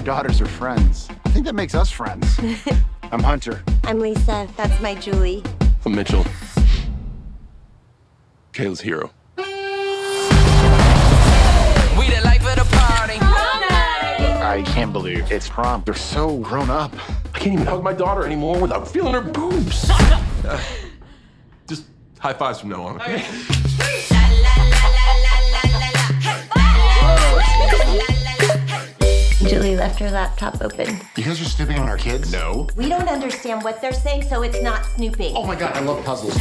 our daughters are friends. I think that makes us friends. I'm Hunter. I'm Lisa. That's my Julie. I'm Mitchell. Kayla's hero. We the life of the party. I can't believe it's prom. They're so grown up. I can't even hug my daughter anymore without feeling her boobs. Just high fives from now on, okay? Julie left her laptop open. You guys are snooping on our kids? No. We don't understand what they're saying, so it's not snooping. Oh my God, I love puzzles.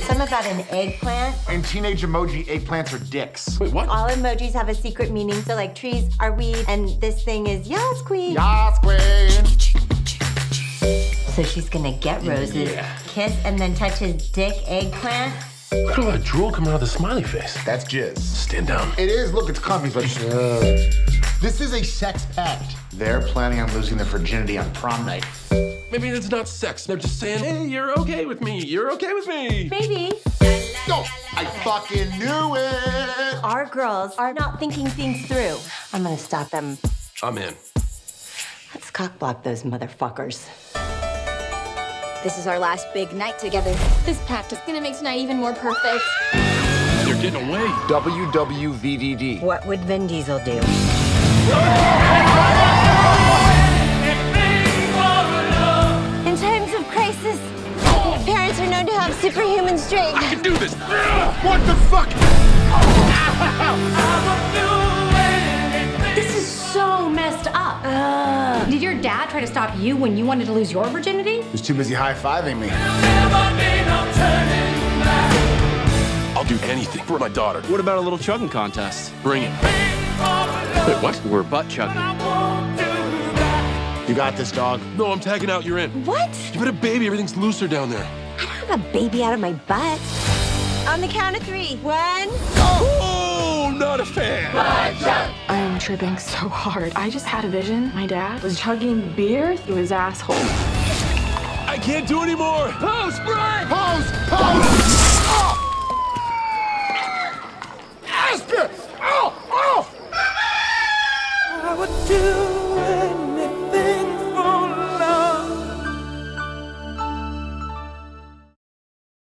Some about an eggplant. In teenage emoji, eggplants are dicks. Wait, what? All emojis have a secret meaning. So like trees are weed, and this thing is yas queen. Yas, queen. So she's gonna get roses, kiss, and then touch his dick eggplant. Got a lot of drool coming out of the smiley face. That's jizz. Stand down. It is. Look, it's comfy, but this is a sex pact. They're planning on losing their virginity on prom night. Maybe it's not sex. They're just saying, hey, you're okay with me. You're okay with me. Maybe. No, I fucking knew it. Our girls are not thinking things through. I'm gonna stop them. I'm in. Let's cockblock those motherfuckers. This is our last big night together. This pact is gonna make tonight even more perfect. They're getting away. WWVDD. What would Vin Diesel do? In times of crisis, parents are known to have superhuman strength. I can do this. What the fuck? This is so messed up. Did your dad try to stop you when you wanted to lose your virginity? He was too busy high-fiving me. I'll do anything for my daughter. What about a little chugging contest? Bring it. Wait, what? We're butt chugging. You got this, dog. No, I'm tagging out. You're in. What? You've had a baby. Everything's looser down there. I don't have a baby out of my butt. On the count of 3. 1. Oh, not a fan. I am tripping so hard. I just had a vision. My dad was chugging beer through his asshole. I can't do anymore. Pose, break! Pose! Pose!